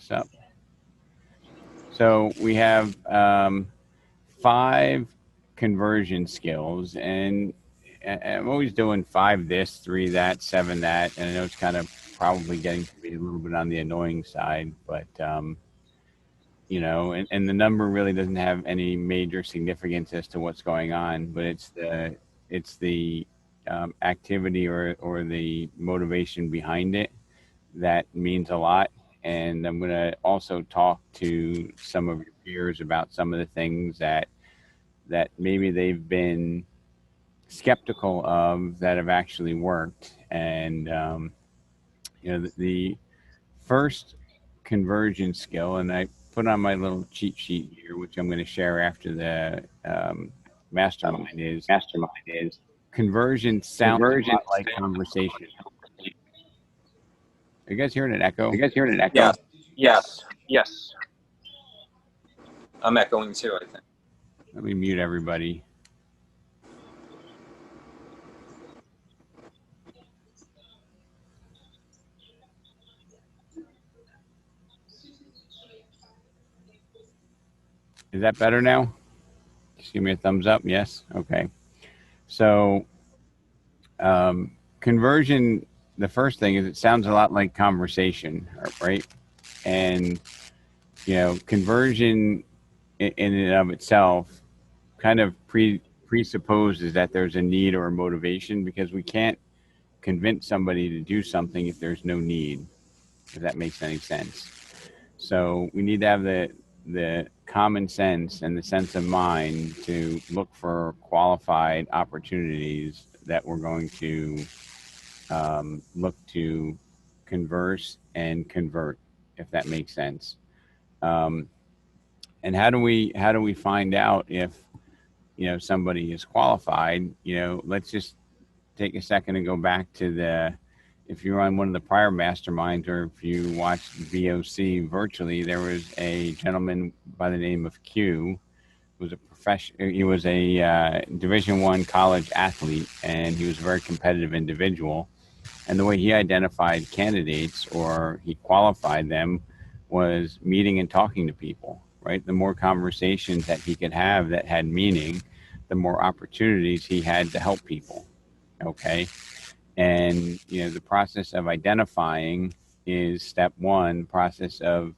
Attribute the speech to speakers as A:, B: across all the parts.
A: this up. So we have 5 conversion skills, and I'm always doing 5 this, 3 that, 7 that, and I know it's kind of probably getting to be a little bit on the annoying side, but you know, and the number really doesn't have any major significance as to what's going on, but it's the activity or the motivation behind it that means a lot. And I'm going to also talk to some of your peers about some of the things that maybe they've been skeptical of that have actually worked. And you know, the first conversion skill, and I put on my little cheat sheet here, which I'm going to share after the mastermind is conversion sounds a lot like conversation. Are you guys hearing an echo?
B: Yes. Yes. Yes. I'm echoing too, I think.
A: Let me mute everybody. Is that better now? Just give me a thumbs up. Yes. Okay. So conversion, the first thing is it sounds a lot like conversation, right? And, you know, conversion in and of itself kind of presupposes that there's a need or a motivation, because we can't convince somebody to do something if there's no need, if that makes any sense. So we need to have the common sense and the sense of mind to look for qualified opportunities that we're going to look to converse and convert, if that makes sense. And how do we find out if, you know, somebody is qualified? You know, let's just take a second and go back to if you're on one of the prior masterminds, or if you watched VOC virtually, there was a gentleman by the name of Q, who was a he was a Division I college athlete, and he was a very competitive individual. And the way he identified candidates, or he qualified them, was meeting and talking to people, right? The more conversations that he could have that had meaning, the more opportunities he had to help people. Okay. And, you know, the process of identifying is step one. Process of,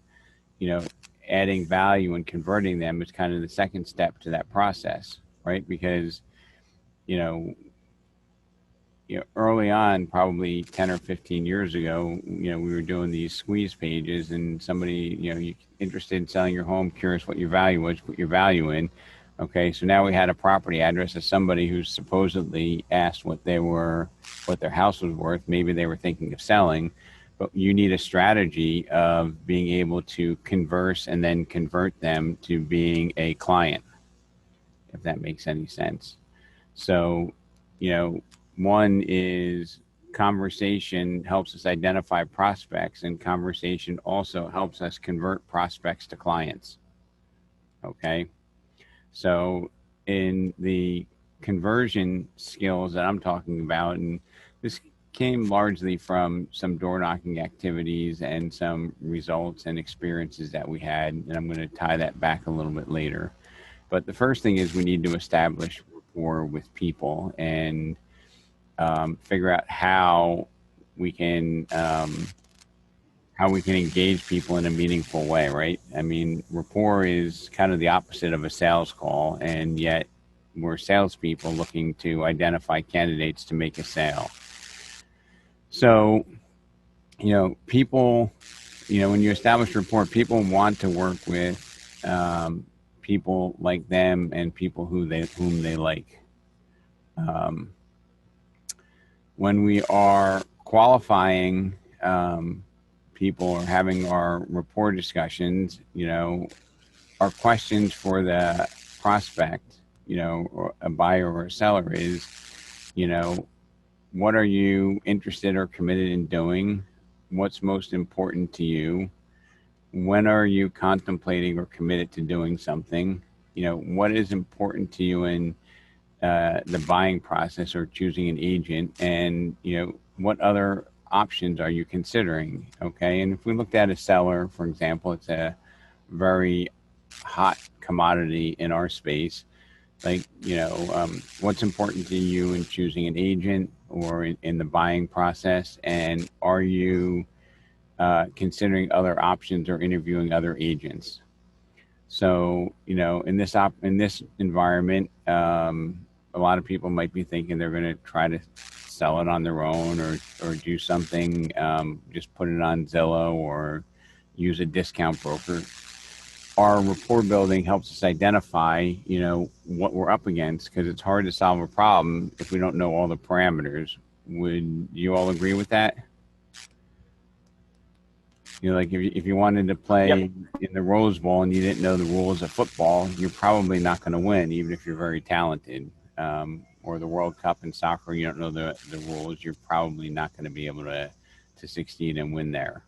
A: you know, adding value and converting them is kind of the second step to that process, right? Because, you know, early on, probably 10 or 15 years ago, you know, we were doing these squeeze pages, and somebody, you know, you interested in selling your home, curious what your value was, put your value in. Okay, so now we had a property address of somebody who supposedly asked what their house was worth. Maybe they were thinking of selling, but you need a strategy of being able to converse and then convert them to being a client, if that makes any sense. So, you know, one is conversation helps us identify prospects, and conversation also helps us convert prospects to clients. Okay. So in the conversion skills that I'm talking about, and this came largely from some door knocking activities and some results and experiences that we had, and I'm going to tie that back a little bit later. But the first thing is we need to establish rapport with people and figure out how we can engage people in a meaningful way, right? I mean, rapport is kind of the opposite of a sales call, and yet we're salespeople looking to identify candidates to make a sale. So, you know, people, you know, when you establish rapport, people want to work with people like them and people whom they like. When we are qualifying people or having our rapport discussions, you know, our questions for the prospect, you know, or a buyer or a seller is, you know, what are you interested or committed in doing? What's most important to you? When are you contemplating or committed to doing something? You know, what is important to you in the buying process or choosing an agent? And, you know, what other options are you considering? Okay. And if we looked at a seller, for example, it's a very hot commodity in our space. Like, what's important to you in choosing an agent or in the buying process? And are you considering other options or interviewing other agents? So, in this environment, a lot of people might be thinking they're going to try to sell it on their own or do something, just put it on Zillow or use a discount broker. Our rapport building helps us identify, what we're up against, because it's hard to solve a problem if we don't know all the parameters. Would you all agree with that? Like if you wanted to play in the Rose Bowl and you didn't know the rules of football, you're probably not going to win, even if you're very talented. Or the World Cup in soccer, you don't know the rules, you're probably not going to be able to succeed and win there.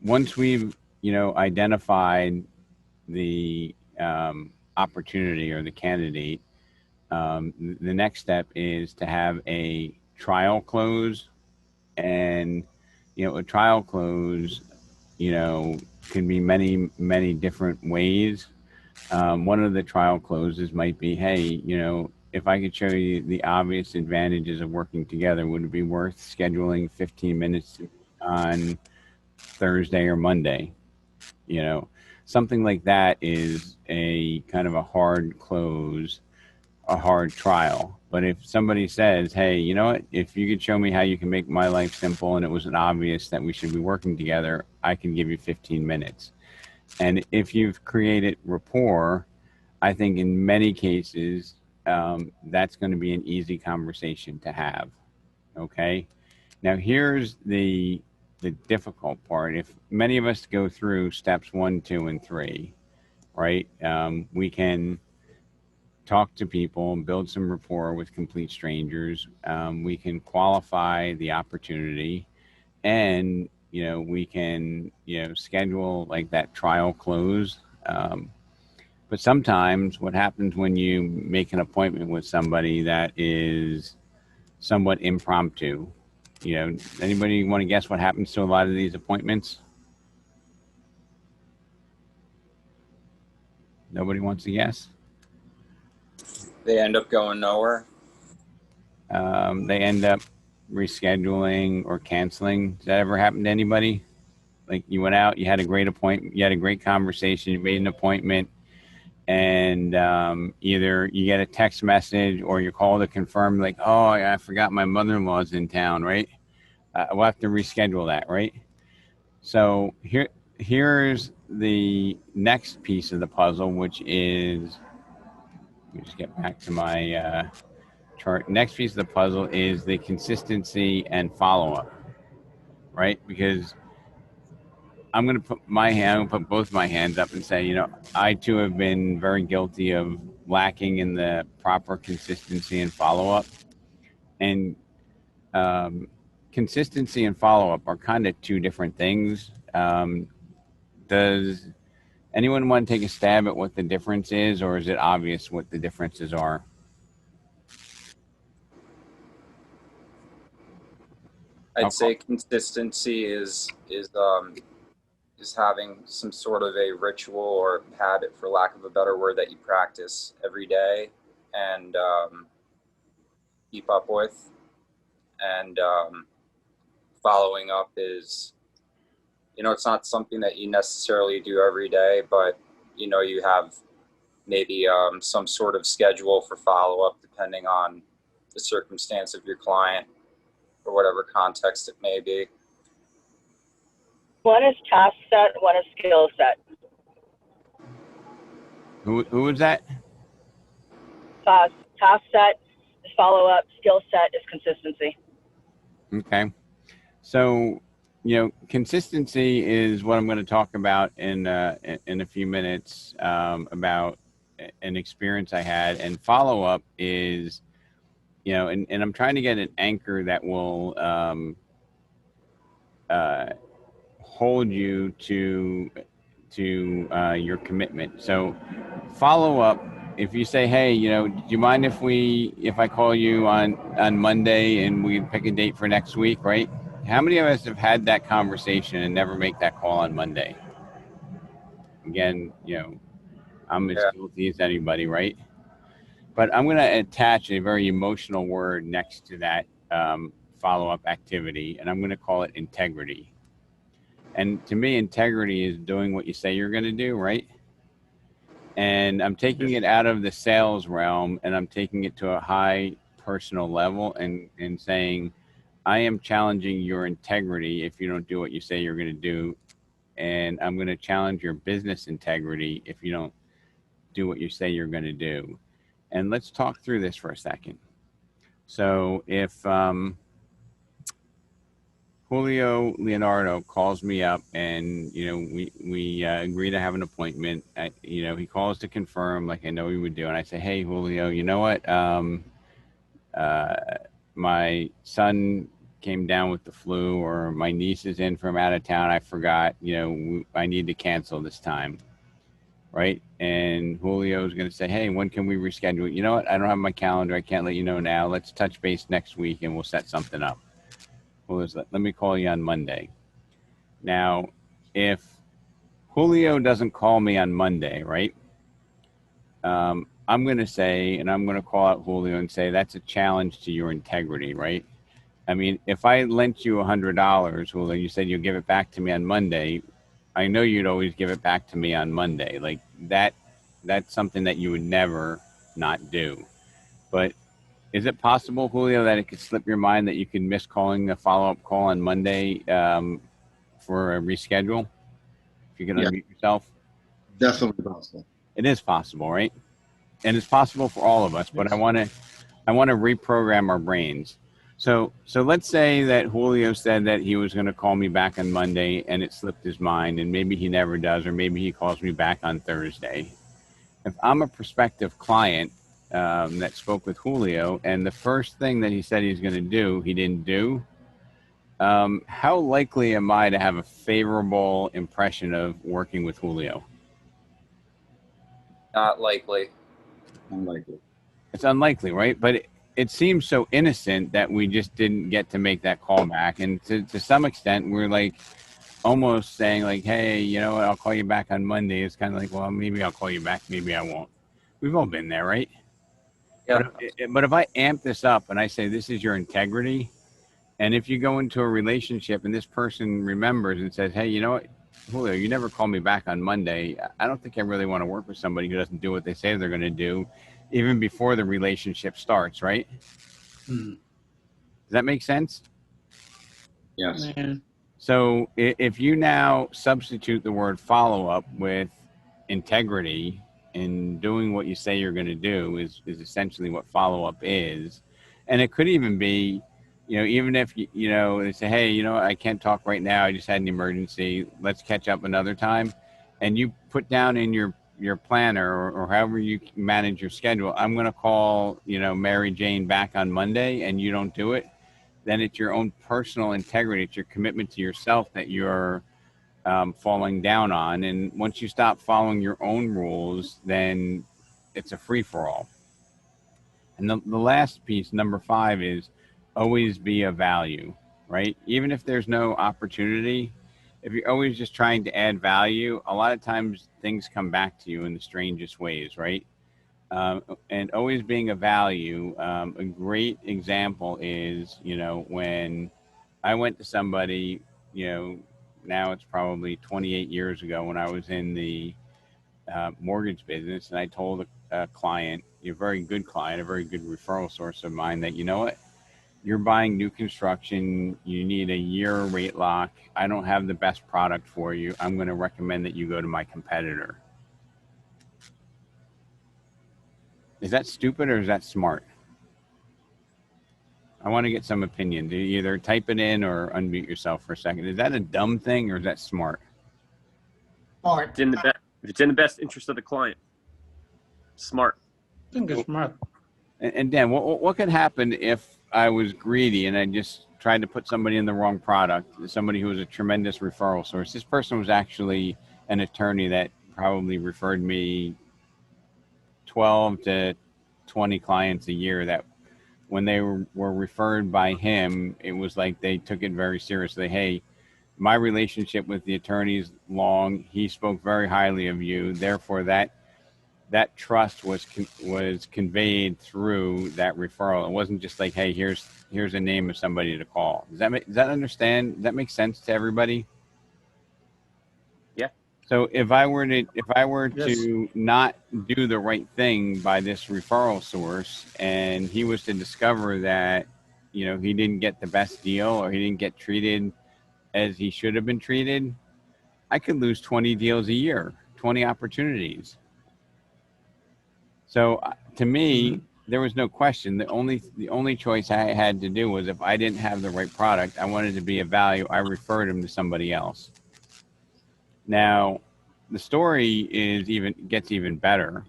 A: Once we've, identified the opportunity or the candidate, the next step is to have a trial close. And, a trial close, can be many, many different ways. One of the trial closes might be, hey, if I could show you the obvious advantages of working together, would it be worth scheduling 15 minutes on Thursday or Monday? Something like that is a kind of a hard close, a hard trial. But if somebody says, hey, you know what, if you could show me how you can make my life simple and it wasn't obvious that we should be working together, I can give you 15 minutes. And if you've created rapport, I think in many cases, that's going to be an easy conversation to have. Okay. Now here's the difficult part. If many of us go through steps 1, 2, and 3, right? We can talk to people and build some rapport with complete strangers. We can qualify the opportunity, and we can schedule like that trial close. But sometimes what happens when you make an appointment with somebody that is somewhat impromptu? Anybody want to guess what happens to a lot of these appointments? Nobody wants to guess?
B: They end up going nowhere.
A: They end up rescheduling or canceling. Does that ever happen to anybody? Like you went out, you had a great appointment, you had a great conversation, you made an appointment, and either you get a text message or you call to confirm, like, oh, I forgot my mother-in-law's in town, right? We'll have to reschedule that, right? So here's the next piece of the puzzle, which is, let me just get back to my chart. Next piece of the puzzle is the consistency and follow-up, right? Because I'm going to put both my hands up and say, I too have been very guilty of lacking in the proper consistency and follow-up. And consistency and follow-up are kind of two different things. Does anyone want to take a stab at what the difference is, or is it obvious what the differences are?
B: I'd say consistency is having some sort of a ritual or habit, for lack of a better word, that you practice every day and keep up with. And following up is, it's not something that you necessarily do every day, but, you have maybe some sort of schedule for follow-up depending on the circumstance of your client or whatever context it may be.
C: One is task set, one is skill set.
A: Who was that?
C: Task set is follow up, skill set is consistency.
A: Okay. So, consistency is what I'm going to talk about in a few minutes, about an experience I had, and follow up is, and I'm trying to get an anchor that will hold you to your commitment. So follow up if you say, hey, do you mind if I call you on Monday and we pick a date for next week, right? How many of us have had that conversation and never make that call on Monday? Again, I'm as
B: Yeah.
A: guilty as anybody, right? But I'm going to attach a very emotional word next to that follow-up activity, and I'm going to call it integrity. And to me, integrity is doing what you say you're going to do, right? And I'm taking it out of the sales realm and I'm taking it to a high personal level and saying, I am challenging your integrity if you don't do what you say you're going to do. And I'm going to challenge your business integrity if you don't do what you say you're going to do. And let's talk through this for a second. So if Julio Leonardo calls me up and, we agree to have an appointment, he calls to confirm like I know he would do. And I say, hey, Julio, you know what? Uh, my son came down with the flu or my niece is in from out of town. I forgot, I need to cancel this time. Right. And Julio is going to say, hey, when can we reschedule? You know what? I don't have my calendar. I can't let you know now. Let's touch base next week and we'll set something up. Julio's let me call you on Monday. Now, if Julio doesn't call me on Monday, right? I'm going to say, and I'm going to call out Julio and say, that's a challenge to your integrity, right? I mean, if I lent you $100, Julio, you said you'll give it back to me on Monday. I know you'd always give it back to me on Monday. Like that's something that you would never not do. But is it possible, Julio, that it could slip your mind that you could miss calling a follow-up call on Monday for a reschedule? If you can
D: Yeah,
A: unmute yourself.
D: definitely possible.
A: It is possible, right? And it's possible for all of us, but I want to reprogram our brains. So let's say that Julio said that he was going to call me back on Monday and it slipped his mind and maybe he never does, or maybe he calls me back on Thursday. If I'm a prospective client that spoke with Julio and the first thing that he said he's going to do, he didn't do, how likely am I to have a favorable impression of working with Julio?
B: Not likely.
D: Unlikely.
A: It's unlikely, right? But it seems so innocent that we just didn't get to make that call back. And to some extent, we're like almost saying like, hey, you know what, I'll call you back on Monday. It's kind of like, well, maybe I'll call you back. Maybe I won't. We've all been there, right?
B: Yeah.
A: But if I amp this up and I say, this is your integrity. And if you go into a relationship and this person remembers and says, hey, you know what, Julio, you never called me back on Monday. I don't think I really want to work with somebody who doesn't do what they say they're going to do, even before the relationship starts, right?
D: Hmm.
A: Does that make sense?
D: Yes.
E: Man.
A: So if you now substitute the word follow-up with integrity and doing what you say you're going to do is essentially what follow-up is. And it could even be, even if, they say, hey, I can't talk right now. I just had an emergency. Let's catch up another time. And you put down in your planner or however you manage your schedule, I'm going to call, Mary Jane back on Monday, and you don't do it. Then it's your own personal integrity. It's your commitment to yourself that you're falling down on. And once you stop following your own rules, then it's a free-for-all. And the last piece, number 5, is always be of value, right? Even if there's no opportunity, if you're always just trying to add value, a lot of times things come back to you in the strangest ways, right? And always being a value. A great example is, when I went to somebody, now it's probably 28 years ago when I was in the mortgage business, and I told a client, a very good client, a very good referral source of mine, that, you know what, you're buying new construction, you need a year rate lock. I don't have the best product for you. I'm going to recommend that you go to my competitor. Is that stupid or is that smart? I want to get some opinion. Do you either type it in or unmute yourself for a second? Is that a dumb thing or is that smart?
E: Smart.
F: If it's in the best interest of the client. Smart.
E: I think it's smart.
A: And Dan, what could happen if I was greedy and I just tried to put somebody in the wrong product, somebody who was a tremendous referral source? This person was actually an attorney that probably referred me 12 to 20 clients a year that when they were referred by him, it was like they took it very seriously. Hey, my relationship with the attorney is long. He spoke very highly of you. Therefore, that trust was conveyed through that referral. It wasn't just like, hey, here's a name of somebody to call. Does that make sense to everybody?
F: Yeah.
A: So if I were to
E: Yes.
A: not do the right thing by this referral source, and he was to discover that, you know, he didn't get the best deal or he didn't get treated as he should have been treated, I could lose 20 deals a year, 20 opportunities. So to me, there was no question. The only choice I had to do was if I didn't have the right product, I wanted to be of value, I referred him to somebody else. Now, the story gets even better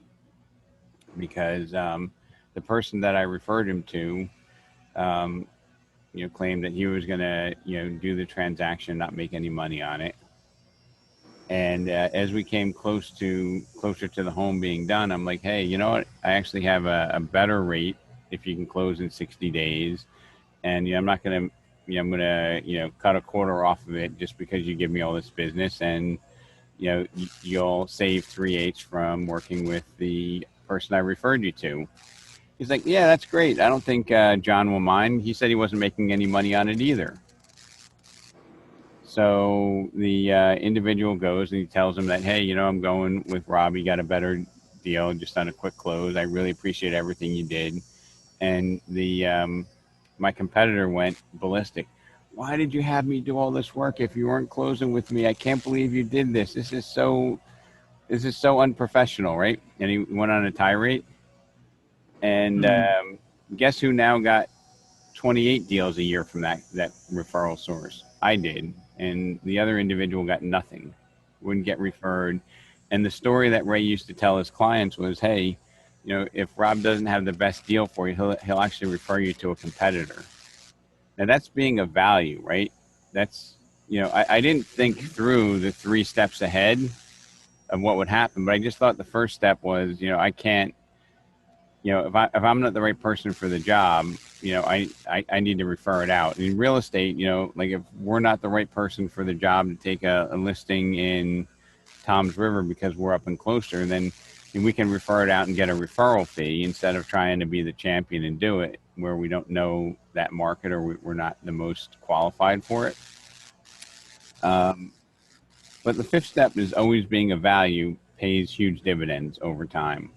A: because the person that I referred him to, claimed that he was going to, do the transaction, not make any money on it. And as we came closer to the home being done, I'm like, hey, you know what? I actually have a better rate if you can close in 60 days. And I'm not going to, I'm going to, cut a quarter off of it just because you give me all this business. And, you'll save 3/8 from working with the person I referred you to. He's like, yeah, that's great. I don't think John will mind. He said he wasn't making any money on it either. So the individual goes and he tells him that, hey, I'm going with Rob. You got a better deal just on a quick close. I really appreciate everything you did. And my competitor went ballistic. Why did you have me do all this work if you weren't closing with me? I can't believe you did this. This is so unprofessional, right? And he went on a tirade. And guess who now got 28 deals a year from that referral source? I did. And the other individual got nothing, wouldn't get referred. And the story that Ray used to tell his clients was, hey, if Rob doesn't have the best deal for you, he'll actually refer you to a competitor. Now that's being of value, right? That's, I didn't think through the 3 steps ahead of what would happen, but I just thought the first step was, I can't, if I'm not the right person for the job, I need to refer it out. In real estate, like if we're not the right person for the job to take a listing in Tom's River because we're up and closer, then we can refer it out and get a referral fee instead of trying to be the champion and do it where we don't know that market or we're not the most qualified for it. But the 5th step is always being of value pays huge dividends over time.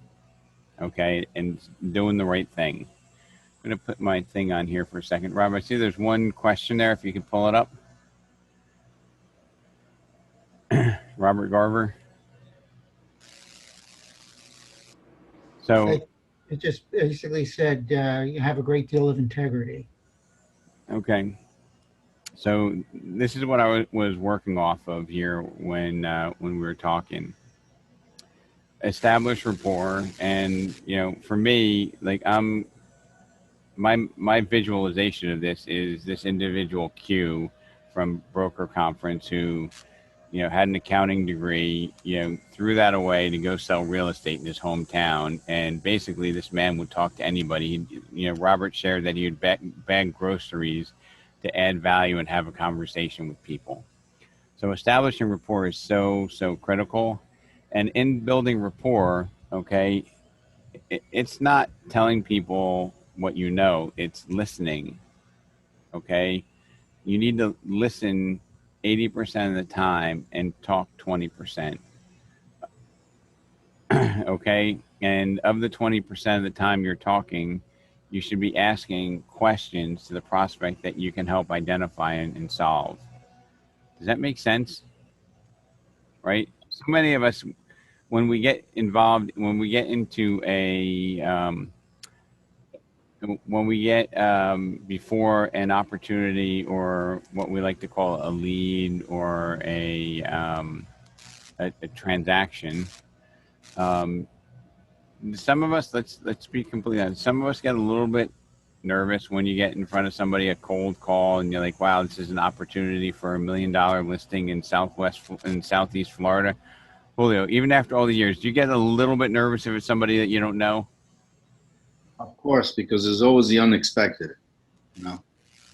A: Okay, and doing the right thing. I'm going to put my thing on here for a second. Rob, I see there's one question there. If you could pull it up. Robert Garver. So
E: It just basically said you have a great deal of integrity.
A: okay. So this is what I was working off of here when we were talking. Establish rapport, and for me, like my visualization of this is this individual Q from Broker Conference who had an accounting degree, threw that away to go sell real estate in his hometown. And basically this man would talk to anybody. Robert shared that he would bag groceries to add value and have a conversation with people. So establishing rapport is so critical. And in building rapport, okay, it's not telling people what you know, it's listening. Okay. You need to listen 80% of the time and talk 20%. Okay. And of the 20% of the time you're talking, you should be asking questions to the prospect that you can help identify and solve. Does that make sense? Right? So many of us, when we get involved, when we get into before an opportunity or what we like to call a lead or a transaction, some of us, let's be completely honest, some of us get a little bit nervous when you get in front of somebody, a cold call, and you're like, wow, this is an opportunity for $1 million listing in Southeast Florida. Julio, even after all the years, do you get a little bit nervous if it's somebody that you don't know?
D: Of course, because there's always the unexpected, you know.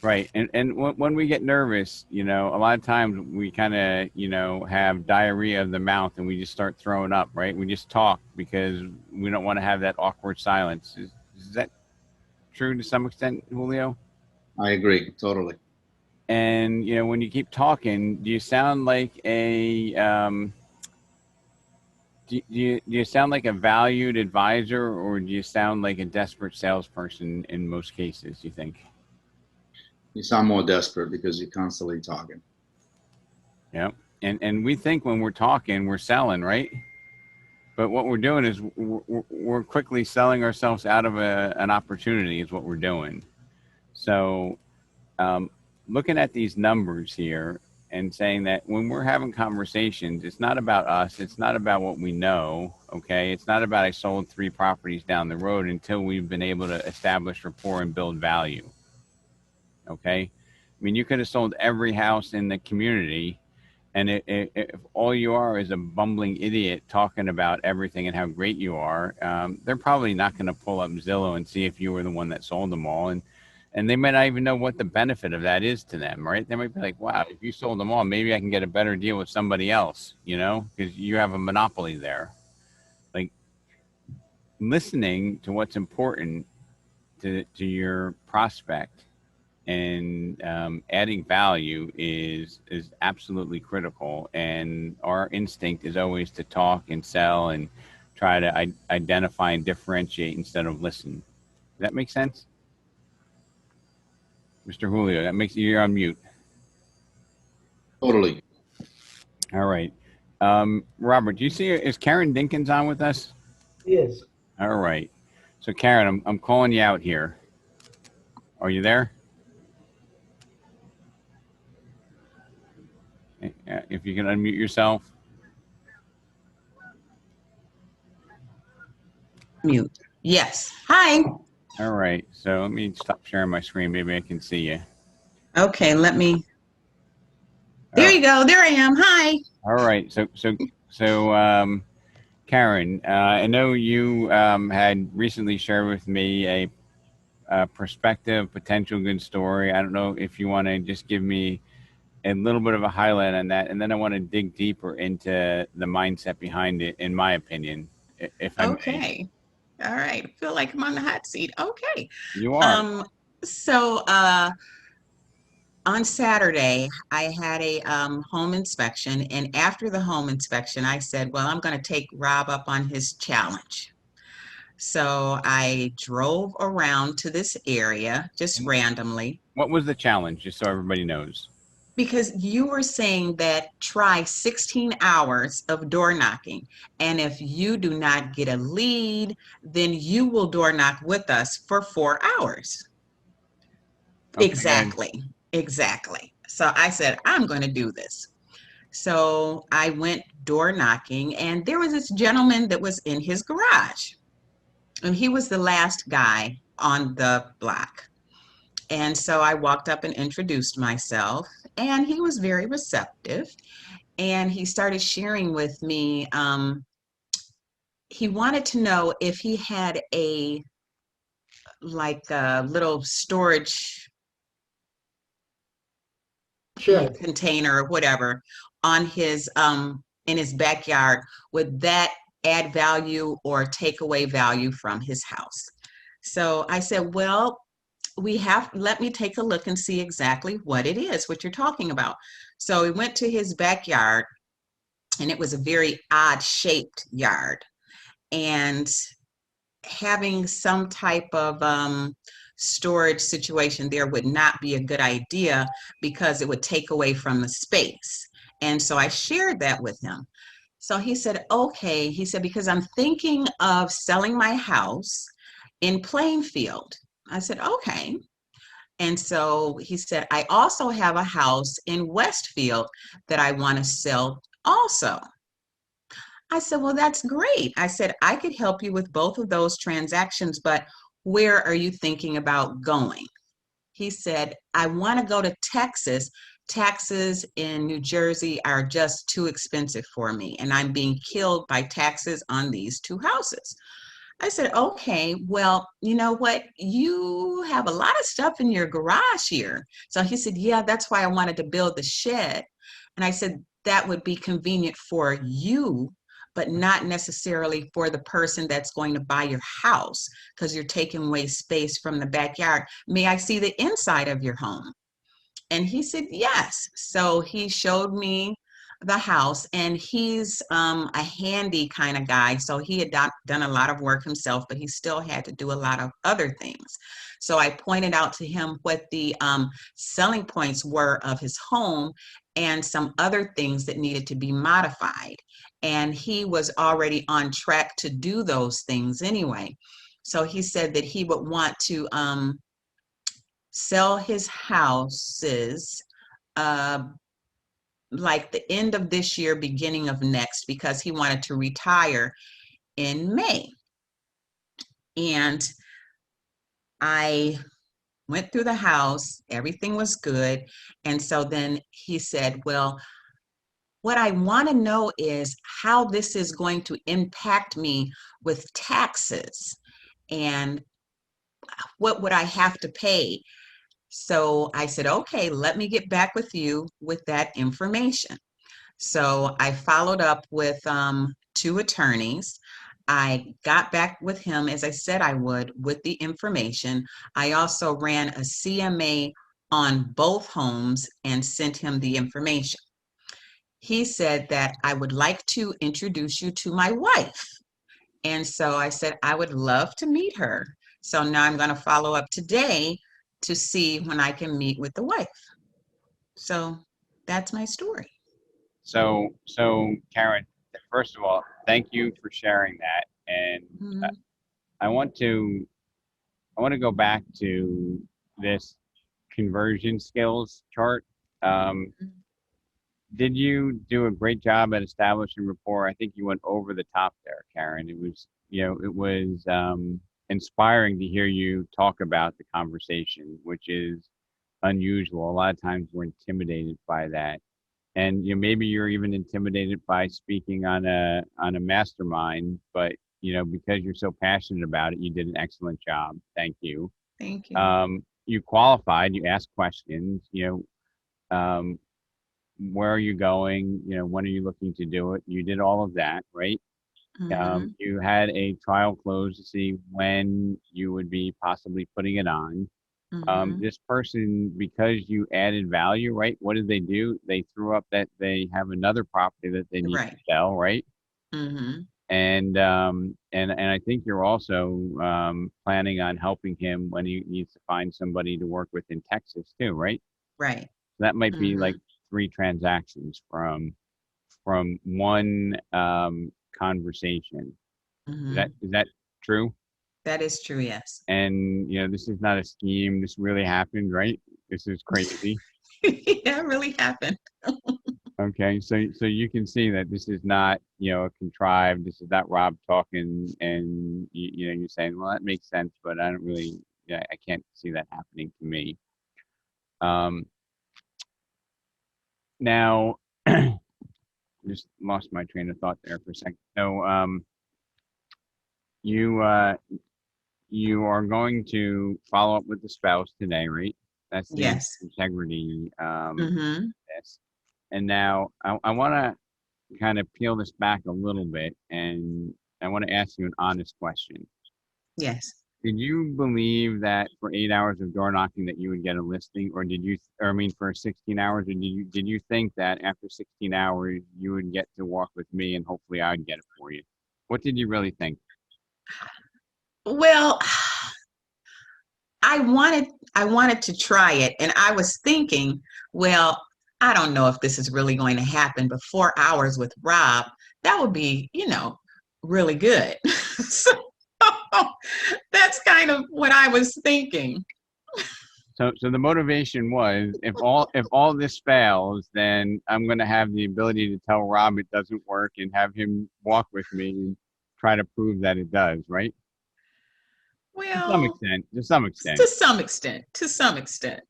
A: Right. And when we get nervous, you know, a lot of times we kind of, you know, have diarrhea of the mouth and we just start throwing up, right? We just talk because we don't want to have that awkward silence. Is that true to some extent, Julio?
D: I agree, totally.
A: And, you know, when you keep talking, do you sound like a, do you sound like a valued advisor, or do you sound like a desperate salesperson in most cases, you think?
D: You sound more desperate because you're constantly talking.
A: Yeah. And we think when we're talking, we're selling, right? But what we're doing is we're quickly selling ourselves out of an opportunity is what we're doing. So looking at these numbers here and saying that when we're having conversations, it's not about us. It's not about what we know. Okay. It's not about I sold 3 properties down the road until we've been able to establish rapport and build value. Okay. I mean, you could have sold every house in the community, and if all you are is a bumbling idiot talking about everything and how great you are, they're probably not going to pull up Zillow and see if you were the one that sold them all. And they might not even know what the benefit of that is to them, right? They might be like, wow, if you sold them all, maybe I can get a better deal with somebody else, you know, because you have a monopoly there. Like, listening to what's important to your prospect and adding value is absolutely critical. And our instinct is always to talk and sell and try to identify and differentiate instead of listen. Does that make sense? Mr. Julio, that makes you're on mute.
D: Totally.
A: All right. Robert, do you see, is Karen Dinkins on with us?
E: Yes.
A: All right. So Karen, I'm calling you out here. Are you there? If you can unmute yourself.
G: Mute. Yes. Hi.
A: All right. So let me stop sharing my screen. Maybe I can see you.
G: Okay, let me. There you go. There I am. Hi.
A: All right. So, Karen, I know you had recently shared with me a prospective potential good story. I don't know if you want to just give me a little bit of a highlight on that, and then I want to dig deeper into the mindset behind it, in my opinion, if I may.
G: Okay. All right. I feel like I'm on the hot seat. Okay.
A: You are.
G: So on Saturday, I had a home inspection, and after the home inspection, I said, well, I'm going to take Rob up on his challenge. So I drove around to this area just randomly.
A: What was the challenge, just so everybody knows?
G: Because you were saying that try 16 hours of door knocking. And if you do not get a lead, then you will door knock with us for 4 hours.
A: Okay,
G: Exactly. Exactly. So I said, I'm going to do this. So I went door knocking, and there was this gentleman that was in his garage. And he was the last guy on the block. And so I walked up and introduced myself, and he was very receptive. And he started sharing with me. He wanted to know if he had a little storage
E: Sure.
G: container or whatever on his in his backyard. Would that add value or take away value from his house? So I said, well, let me take a look and see exactly what it is, what you're talking about. So we went to his backyard, and it was a very odd shaped yard. And having some type of storage situation there would not be a good idea because it would take away from the space. And so I shared that with him. So he said, okay, he said, because I'm thinking of selling my house in Plainfield. I said, okay. And so he said, I also have a house in Westfield that I want to sell also. I said, well, that's great. I said, I could help you with both of those transactions, but where are you thinking about going? He said, I want to go to Texas taxes in New Jersey are just too expensive for me, and I'm being killed by taxes on these two houses. I said, okay, well, you know what? You have a lot of stuff in your garage here. So he said, yeah, that's why I wanted to build the shed. And I said, that would be convenient for you, but not necessarily for the person that's going to buy your house, because you're taking away space from the backyard. May I see the inside of your home? And he said, yes. So he showed me the house, and he's a handy kind of guy. So he had done a lot of work himself, but he still had to do a lot of other things. So I pointed out to him what the selling points were of his home and some other things that needed to be modified. And he was already on track to do those things anyway. So he said that he would want to sell his houses like the end of this year, beginning of next, because he wanted to retire in May. And I went through the house, everything was good. And so then he said, well, what I want to know is how this is going to impact me with taxes, and what would I have to pay? So I said, okay, let me get back with you with that information. So I followed up with two attorneys. I got back with him, as I said I would, with the information. I also ran a CMA on both homes and sent him the information. He said that I would like to introduce you to my wife. And so I said, I would love to meet her. So now I'm going to follow up today to see when I can meet with the wife. So that's my story.
A: So Karen, first of all, thank you for sharing that. And I want to go back to this conversion skills chart. Did you do a great job at establishing rapport? I think you went over the top there, Karen. It was, it was inspiring to hear you talk about the conversation, which is unusual. A lot of times we're intimidated by that. And maybe you're even intimidated by speaking on a mastermind, but because you're so passionate about it, you did an excellent job. Thank you.
G: Thank you.
A: You qualified. You asked questions. Where are you going? When are you looking to do it? You did all of that, right? You had a trial close to see when you would be possibly putting it on. This person, because you added value, right? What did they do? They threw up that they have another property that they need to sell, right? And I think you're also planning on helping him when he needs to find somebody to work with in Texas too, right?
G: Right.
A: So that might be like 3 transactions from one conversation. Is that true?
G: That is true, yes.
A: And this is not a scheme. This really happened, right? This is crazy.
G: Yeah, it really happened.
A: Okay, so you can see that this is not contrived. This is not Rob talking, and you're saying, well, that makes sense, but I don't really, I can't see that happening to me. Now, just lost my train of thought there for a second. So, you are going to follow up with the spouse today, right? That's the integrity test. And now I want to kind of peel this back a little bit, and I want to ask you an honest question.
G: Yes.
A: Did you believe that for 8 hours of door knocking that you would get a listing, or for 16 hours, or did you think that after 16 hours you would get to walk with me and hopefully I'd get it for you? What did you really think?
G: Well, I wanted to try it, and I was thinking, well, I don't know if this is really going to happen, but 4 hours with Rob, that would be, really good. So that's kind of what I was thinking.
A: So the motivation was, if all this fails, then I'm going to have the ability to tell Rob it doesn't work and have him walk with me and try to prove that it does, right?
G: Well,
A: to some extent.
G: To some extent.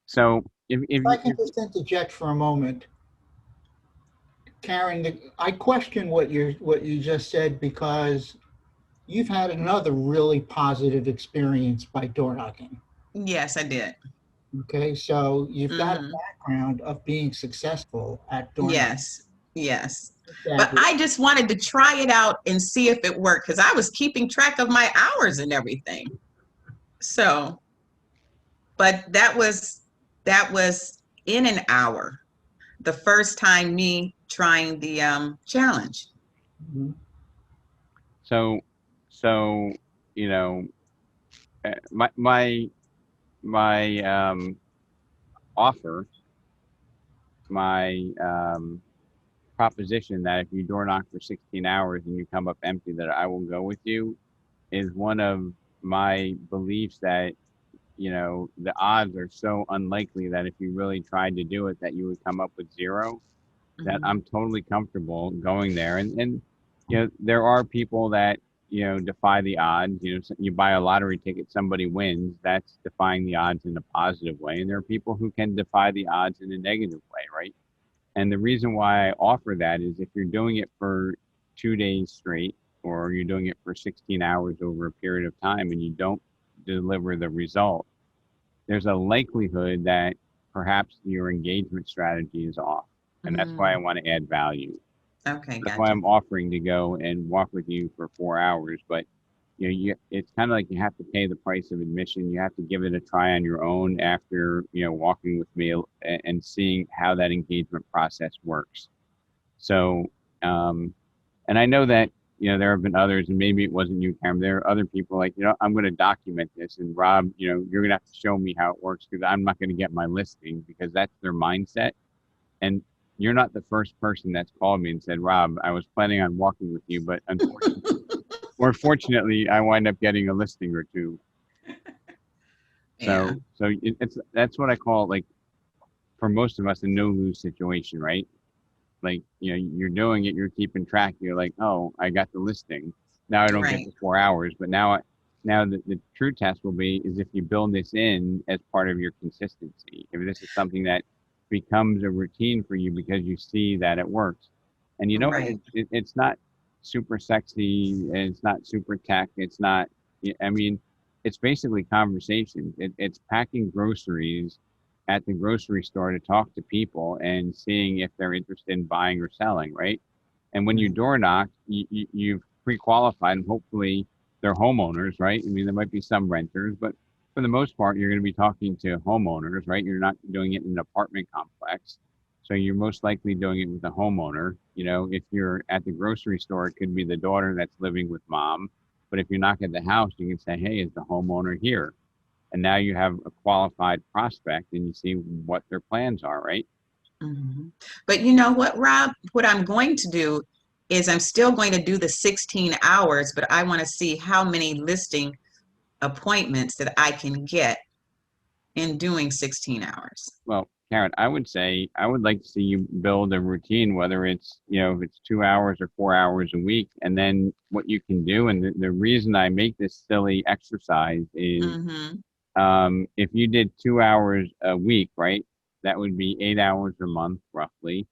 A: So if
E: If I can just interject for a moment, Karen, I question what you just said because you've had another really positive experience by door knocking.
G: Yes, I did.
E: Okay, so you've got a
G: Hmm.
E: background of being successful at door knocking.
G: Yes, yes. But
E: That
G: I just wanted to try it out and see if it worked because I was keeping track of my hours and everything. So, but that was in an hour, the first time me trying the challenge.
E: Mhm.
A: so so you know my offer, my proposition that if you door knock for 16 hours and you come up empty, that I will go with you, is one of my beliefs that, the odds are so unlikely that if you really tried to do it, that you would come up with zero, that
G: Mhm.
A: I'm totally comfortable going there. And there are people that, defy the odds. So you buy a lottery ticket, somebody wins. That's defying the odds in a positive way. And there are people who can defy the odds in a negative way, right? And the reason why I offer that is if you're doing it for 2 days straight, or you're doing it for 16 hours over a period of time and you don't deliver the result, there's a likelihood that perhaps your engagement strategy is off. And that's why I
G: Mm.
A: want to add value.
G: Okay,
A: That's why
G: gotcha.
A: I'm offering to go and walk with you for 4 hours. But it's kind of like you have to pay the price of admission. You have to give it a try on your own after walking with me and seeing how that engagement process works. So, um, and I know that there have been others, and maybe it wasn't you, Karen. There are other people like I'm going to document this, and Rob, you're going to have to show me how it works because I'm not going to get my listing because that's their mindset. And you're not the first person that's called me and said, Rob, I was planning on walking with you, but unfortunately, or fortunately, I wind up getting a listing or two.
G: Yeah,
A: So that's what I call, like, for most of us, a no lose situation, right? Like, you're doing it, you're keeping track. You're like, oh, I got the listing. Now I don't get
G: right.
A: the 4 hours, but now the true test will be is if you build this in as part of your consistency. If this is something that becomes a routine for you because you see that it works, and
G: Right.
A: it's not super sexy, and it's not super tech. It's not. I mean, it's basically conversation. It's packing groceries at the grocery store to talk to people and seeing if they're interested in buying or selling, right? And when you
G: Right.
A: door knock, you've pre-qualified, and hopefully they're homeowners, right? I mean, there might be some renters, but for the most part, you're going to be talking to homeowners, right? You're not doing it in an apartment complex. So you're most likely doing it with a homeowner. If you're at the grocery store, it could be the daughter that's living with mom. But if you knock at the house, you can say, hey, is the homeowner here? And now you have a qualified prospect and you see what their plans are, right?
G: Mhm. But you know what, Rob? What I'm going to do is I'm still going to do the 16 hours, but I want to see how many listing appointments that I can get in doing 16 hours.
A: Well, Karen, I would say I would like to see you build a routine, whether it's, if it's 2 hours or 4 hours a week. And then what you can do, and the reason I make this silly exercise is
G: Mm-hmm.
A: if you did 2 hours a week, right, that would be 8 hours a month, roughly.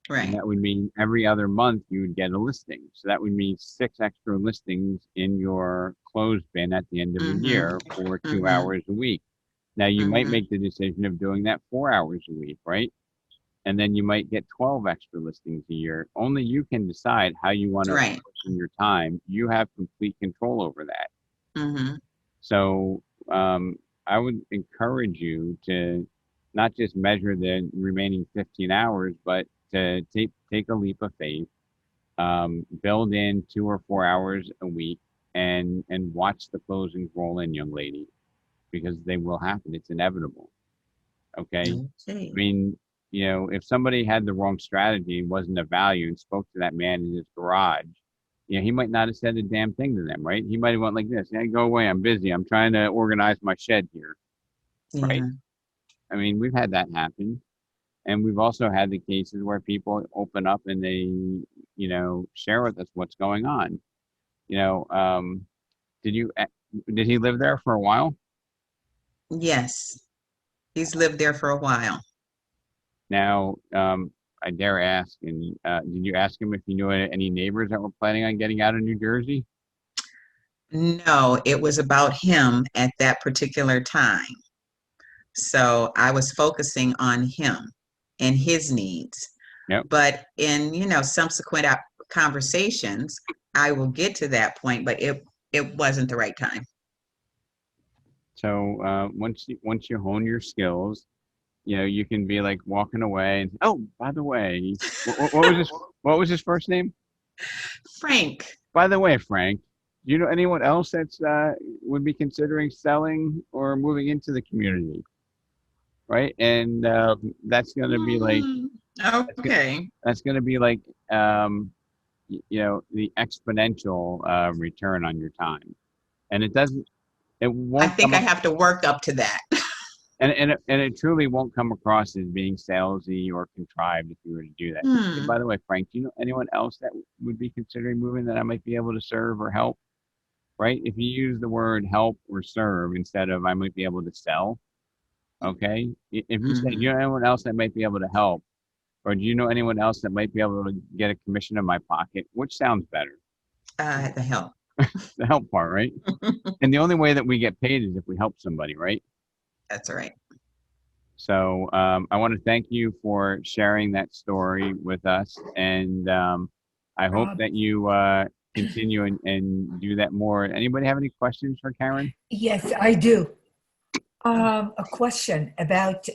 A: And
G: Right.
A: that would mean every other month you would get a listing. So that would mean 6 extra listings in your closed bin at the end of the
G: Mm-hmm.
A: year for two
G: Mm-hmm.
A: hours a week. Now you might
G: Mm-hmm.
A: make the decision of doing that 4 hours a week, right? And then you might get 12 extra listings a year. Only you can decide how you want to
G: Right.
A: apportion your time. You have complete control over that.
G: Mm-hmm.
A: So I would encourage you to not just measure the remaining 15 hours, but to take a leap of faith, build in 2 or 4 hours a week, and watch the closings roll in, young lady, because they will happen. It's inevitable. Okay. I
G: Okay.
A: mean, if somebody had the wrong strategy, wasn't of value, and spoke to that man in his garage, he might not have said a damn thing to them, right? He might have went like this, hey, go away, I'm busy. I'm trying to organize my shed here, right?
G: Yeah.
A: I mean, we've had that happen. And we've also had the cases where people open up and they, share with us what's going on. You know, um, did you, did he live there for a while?
G: Yes. He's lived there for a while.
A: Now, I dare ask, and did you ask him if he knew any neighbors that were planning on getting out of New Jersey?
G: No, it was about him at that particular time. So I was focusing on him and his needs.
A: Yep.
G: But in, subsequent conversations, I will get to that point, but it wasn't the right time.
A: So once you hone your skills, you can be like walking away and, oh, by the way, what was his first name?
G: Frank.
A: By the way, Frank, do you know anyone else that's would be considering selling or moving into the community? Right, and that's going to be like
G: Okay.
A: that's going to be like the exponential return on your time, and it won't.
G: I think I have to work up to that.
A: And it truly won't come across as being salesy or contrived if you were to do that. And by the way, Frank, do you know anyone else that would be considering moving that I might be able to serve or help? Right? If you use the word help or serve instead of I might be able to sell, okay? If you say, do you know anyone else that might be able to help? Or do you know anyone else that might be able to get a commission in my pocket? Which sounds better?
G: The help.
A: The help part, right? And the only way that we get paid is if we help somebody, right?
G: That's right.
A: So I want to thank you for sharing that story with us. And I hope that you continue and do that more. Anybody have any questions for Karen?
H: Yes, I do. A question about,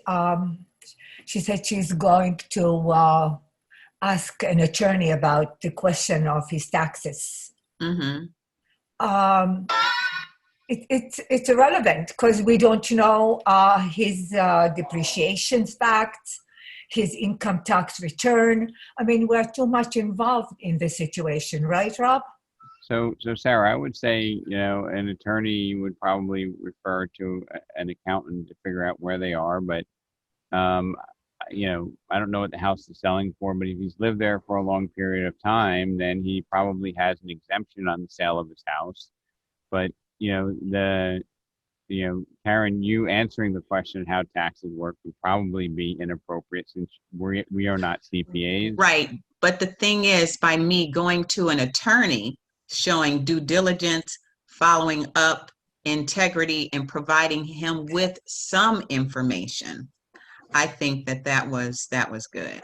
H: she said she's going to ask an attorney about the question of his taxes. It's irrelevant because we don't know his depreciation facts, his income tax return. I mean, we're too much involved in this situation, right, Rob?
A: So Sarah, I would say, an attorney would probably refer to an accountant to figure out where they are. But, I don't know what the house is selling for, but if he's lived there for a long period of time, then he probably has an exemption on the sale of his house. But, Karen, you answering the question how taxes work would probably be inappropriate since we are not CPAs.
G: Right. But the thing is, by me going to an attorney, showing due diligence, following up, integrity, and providing him with some information, I think that was good.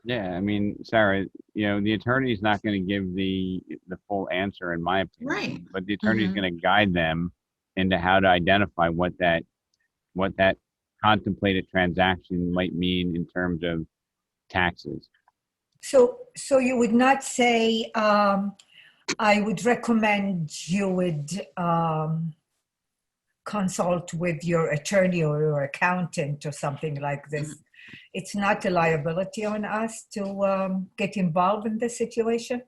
A: Yeah, I mean, Sarah, the attorney is not going to give the full answer, in my opinion.
G: Right.
A: But the attorney is going to guide them into how to identify what that contemplated transaction might mean in terms of taxes.
H: So you would not say, I would recommend you would consult with your attorney or your accountant or something like this. It's not a liability on us to get involved in this situation.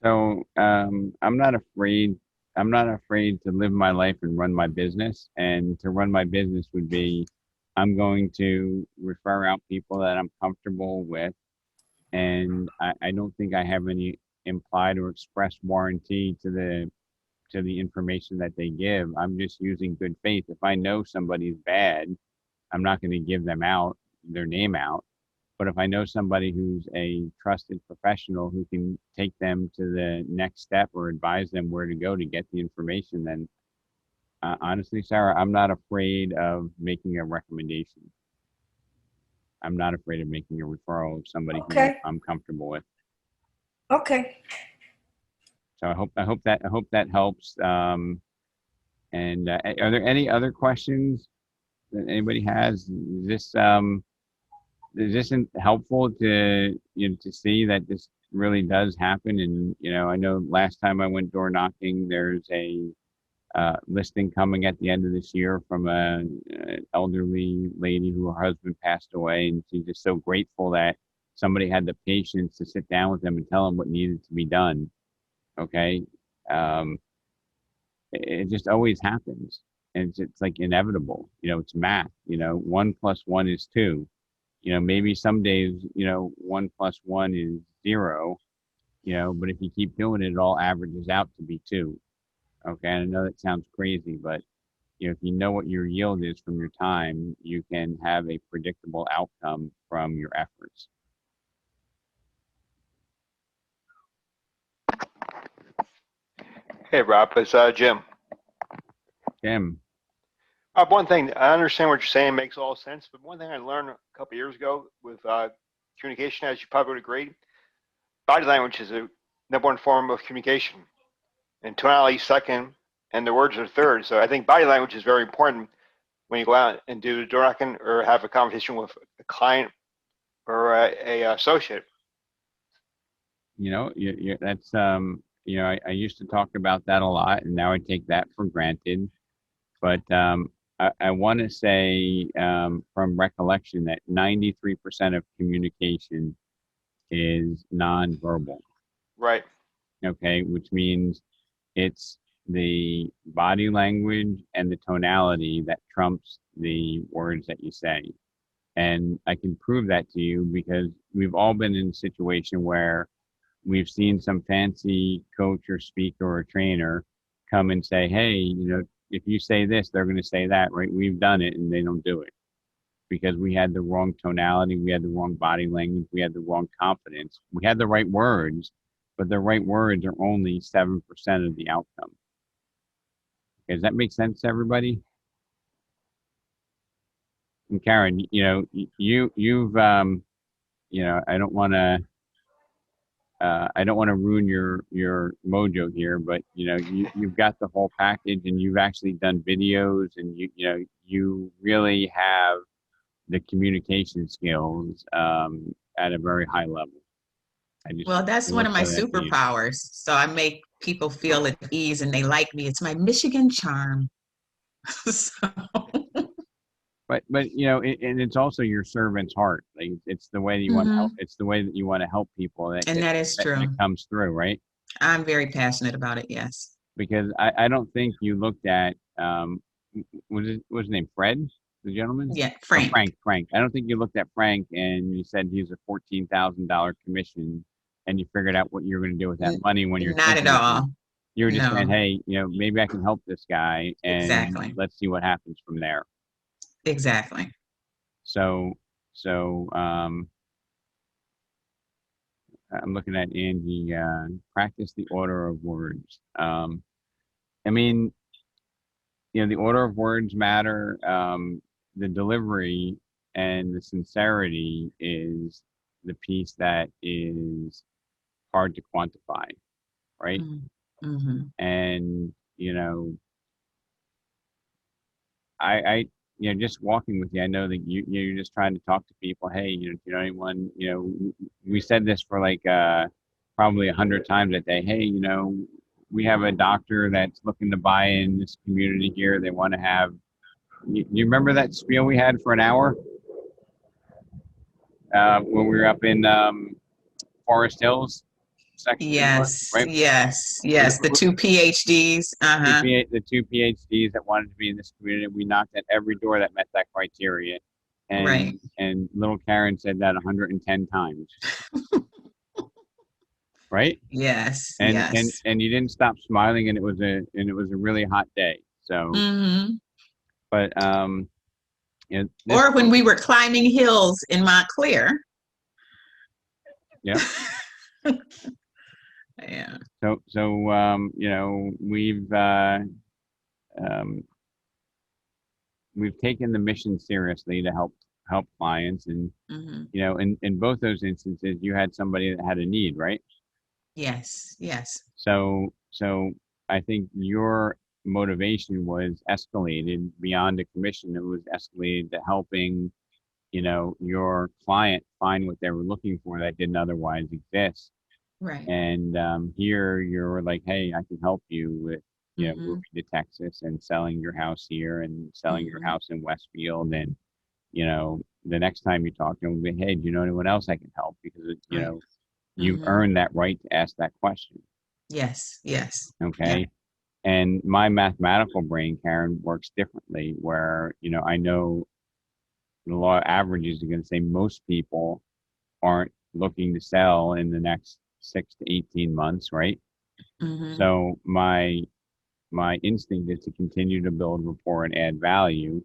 A: So I'm not afraid. I'm not afraid to live my life and run my business. And to run my business would be, I'm going to refer out people that I'm comfortable with. And I don't think I have any implied or express warranty to the information that they give. I'm just using good faith. If I know somebody's bad, I'm not going to give their name out. But if I know somebody who's a trusted professional who can take them to the next step or advise them where to go to get the information, then honestly, Sarah, I'm not afraid of making a recommendation. I'm not afraid of making a referral of somebody who I'm comfortable with.
H: Okay.
A: So I hope that helps. And are there any other questions that anybody has? Is this helpful to to see that this really does happen? And I know last time I went door knocking, there's a listing coming at the end of this year from an elderly lady who her husband passed away, and she's just so grateful that somebody had the patience to sit down with them and tell them what needed to be done. Okay, it just always happens, and it's like inevitable. It's math. 1 + 1 is 2. Maybe some days 1 + 1 is 0. But if you keep doing it, it all averages out to be 2. Okay, I know that sounds crazy, but if you know what your yield is from your time, you can have a predictable outcome from your efforts.
I: Hey, Rob, it's Jim.
A: Jim.
I: One thing, I understand what you're saying, makes all sense, but one thing I learned a couple years ago with communication, as you probably would agree, body language is a number one form of communication, and tonality second, and the words are third. So I think body language is very important when you go out and do door knocking or have a conversation with a client or a associate.
A: That's I used to talk about that a lot, and now I take that for granted. But I want to say from recollection that 93% of communication is nonverbal.
I: Right.
A: Okay, which means it's the body language and the tonality that trumps the words that you say. And I can prove that to you because we've all been in a situation where we've seen some fancy coach or speaker or trainer come and say, hey, if you say this, they're going to say that, right? We've done it and they don't do it because we had the wrong tonality, we had the wrong body language, we had the wrong confidence. We had the right words, but the right words are only 7% of the outcome. Okay, does that make sense to everybody? And Karen, you've I don't want to ruin your mojo here, but you've got the whole package, and you've actually done videos, and you really have the communication skills at a very high level.
G: Well, that's one of my superpowers. So I make people feel at ease and they like me. It's my Michigan charm. So.
A: But and it's also your servant's heart. Like it's the way that you want to help. It's the way that you want to help people.
G: That is true.
A: That comes through, right?
G: I'm very passionate about it. Yes.
A: Because I don't think you looked at was his name Fred, the gentleman?
G: Yeah, Frank.
A: Oh, Frank. I don't think you looked at Frank and you said he's a $14,000 commission, and you figured out what you're going to do with that money when you're
G: not at all.
A: You were just saying, hey, maybe I can help this guy, and
G: exactly.
A: Let's see what happens from there.
G: Exactly.
A: So I'm looking at Angie. Practice the order of words. I mean, the order of words matter. The delivery and the sincerity is the piece that is hard to quantify, right?
G: Mm-hmm.
A: And I just walking with you, I know that you're just trying to talk to people. Hey, do you know anyone? We said this for like probably 100 times a day. Hey, we have a doctor that's looking to buy in this community here. They want to have. You remember that spiel we had for an hour when we were up in Forest Hills?
G: Yes,
A: right?
G: yes. The two PhDs.
A: The two PhDs that wanted to be in this community. We knocked at every door that met that criteria. And,
G: right.
A: And little Karen said that 110 times. Right?
G: Yes.
A: And,
G: yes.
A: And you didn't stop smiling, and it was a really hot day. So, but
G: or when we were climbing hills in Montclair.
A: Yeah.
G: Yeah.
A: So we've taken the mission seriously to help clients, and in both those instances you had somebody that had a need, right?
G: Yes.
A: So I think your motivation was escalated beyond a commission. It was escalated to helping your client find what they were looking for that didn't otherwise exist.
G: Right.
A: And here you're like, hey, I can help you with moving to Texas and selling your house here and selling your house in Westfield. And the next time you talk to them, be, hey, do you know anyone else I can help? Because you've earned that right to ask that question.
G: Yes.
A: Okay. Yeah. And my mathematical brain, Karen, works differently, where I know the law of averages are going to say most people aren't looking to sell in the next 6 to 18 months, right? So my my instinct is to continue to build rapport and add value,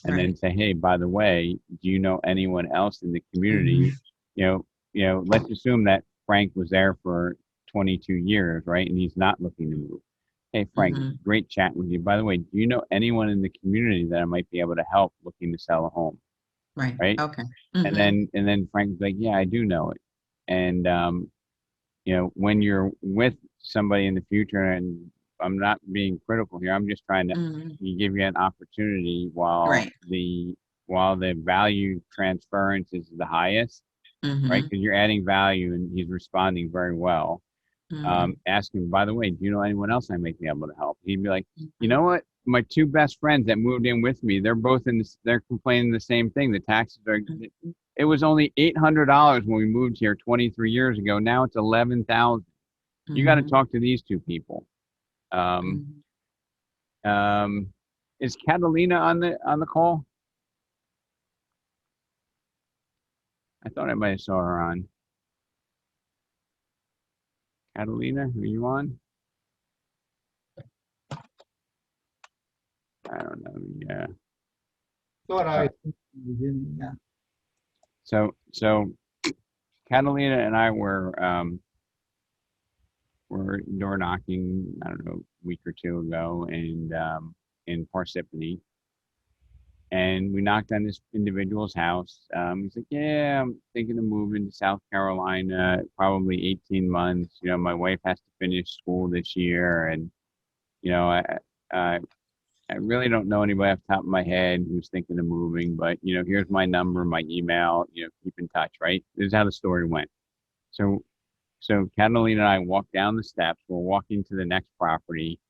A: and then
G: Right.
A: say, hey, by the way, do you know anyone else in the community? Let's assume that Frank was there for 22 years, right? And he's not looking to move. Hey, Frank,
G: Mm-hmm.
A: great chatting with you. By the way, do you know anyone in the community that I might be able to help looking to sell a home?
G: Right.
A: Right.
G: Okay.
A: And
G: Mm-hmm.
A: then Frank's like, yeah, I do know it. And, when you're with somebody in the future, and I'm not being critical here, I'm just trying to
G: Mm-hmm.
A: give you an opportunity while
G: Right.
A: the value transference is the highest, right?
G: Mm-hmm.
A: Because you're adding value and he's responding very well.
G: Mm-hmm.
A: Ask him, by the way, do you know anyone else I might be able to help? He'd be like, you
G: Mm-hmm.
A: know what? My two best friends that moved in with me, they're both they're complaining the same thing. The taxes are, it was only $800 when we moved here 23 years ago. Now it's 11,000. You got to
G: Mm-hmm.
A: talk to these two people. Um,
G: Mm-hmm.
A: is Catalina on the call? I thought I might have saw her on. Catalina, are you on? I don't know. Yeah.
E: Thought
A: Uh,
E: I was in, yeah.
A: so Catalina and I were door knocking, I don't know, a week or two ago, and in Parsippany, and we knocked on this individual's house. He's like, yeah, I'm thinking of moving to South Carolina, probably 18 months. My wife has to finish school this year, and you know, I, I I really don't know anybody off the top of my head who's thinking of moving, but here's my number, my email. Keep in touch, right? This is how the story went. So Catalina and I walked down the steps. We're walking to the next property,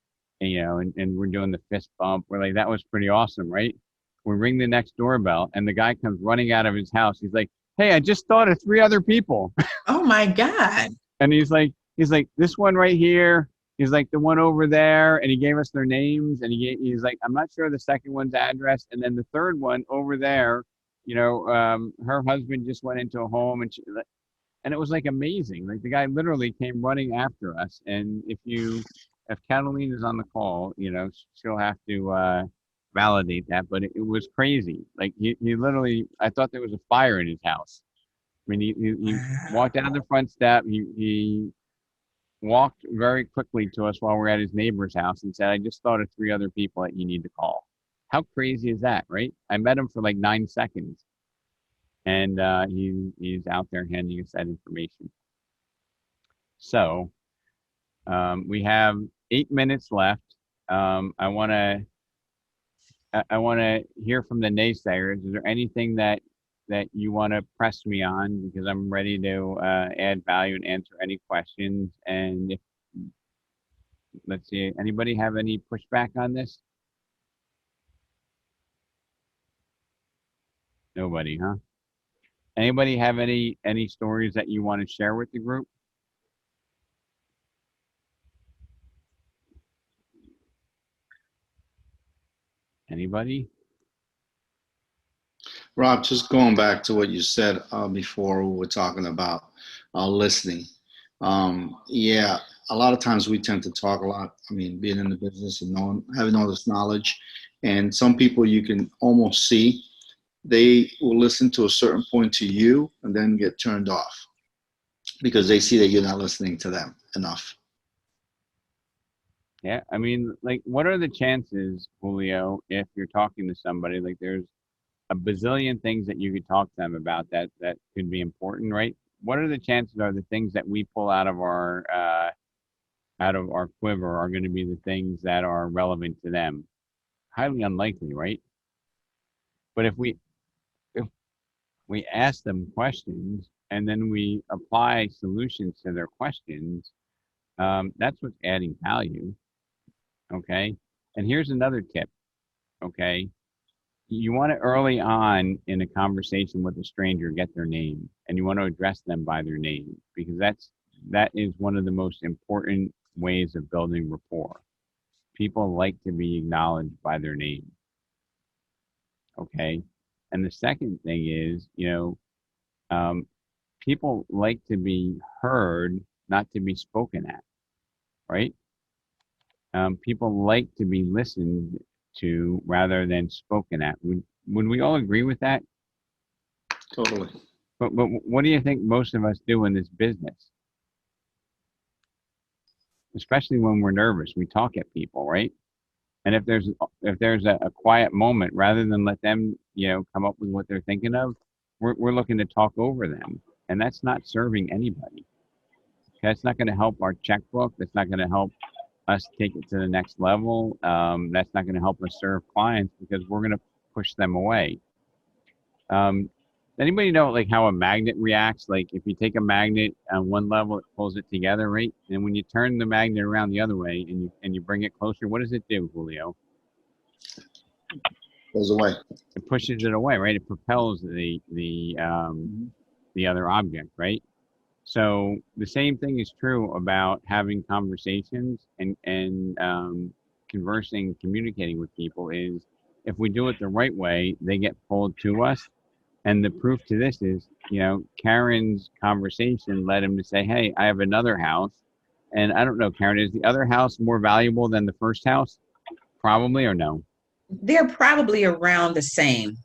A: and we're doing the fist bump. We're like, that was pretty awesome, right? We ring the next doorbell, and the guy comes running out of his house. He's like, hey, I just thought of three other people.
G: Oh my God.
A: And he's like, this one right here. He's like, the one over there. And he gave us their names. And he's like, I'm not sure the second one's address. And then the third one over there, her husband just went into a home, and it was like amazing. Like the guy literally came running after us. And if Catalina's on the call, she'll have to validate that. But it was crazy. Like he literally, I thought there was a fire in his house. I mean, he walked out of the front step. He walked very quickly to us while we're at his neighbor's house and said, I just thought of three other people that you need to call. How crazy is that, right? I met him for like 9 seconds, and he's out there handing us that information. So we have 8 minutes left. I want to hear from the naysayers. Is there anything that you want to press me on, because I'm ready to add value and answer any questions? And if, let's see, anybody have any pushback on this? Nobody, huh? Anybody have any stories that you want to share with the group? Anybody?
D: Rob, just going back to what you said before, we were talking about listening. Yeah, a lot of times we tend to talk a lot. I mean, being in the business and having all this knowledge, and some people you can almost see they will listen to a certain point to you and then get turned off because they see that you're not listening to them enough.
A: Yeah, I mean, like, what are the chances, Julio, if you're talking to somebody, like there's a bazillion things that you could talk to them about that could be important, right? What are the chances are the things that we pull out of our quiver are going to be the things that are relevant to them? Highly unlikely, right? But if we ask them questions and then we apply solutions to their questions, that's what's adding value. Okay. And here's another tip. Okay. You want to early on in a conversation with a stranger get their name, and you want to address them by their name, because that is one of the most important ways of building rapport. People like to be acknowledged by their name. Okay. And the second thing is, um, people like to be heard, not to be spoken at, right? People like to be listened to rather than spoken at. Would we all agree with that?
D: Totally.
A: But what do you think most of us do in this business? Especially when we're nervous, we talk at people, right? And if there's a quiet moment, rather than let them, come up with what they're thinking of, we're looking to talk over them, and that's not serving anybody. That's not going to help our checkbook. That's not going to help us take it to the next level. That's not going to help us serve clients because we're going to push them away. Anybody know like how a magnet reacts? Like if you take a magnet on one level, it pulls it together, right? And when you turn the magnet around the other way and you bring it closer, what does it do, Julio?
D: Goes away.
A: It pushes it away, right? It propels the other object, right? So the same thing is true about having conversations and conversing, communicating with people. Is if we do it the right way, they get pulled to us. And the proof to this is, Karen's conversation led him to say, "Hey, I have another house." And I don't know, Karen, is the other house more valuable than the first house? Probably, or no?
G: They're probably around the same.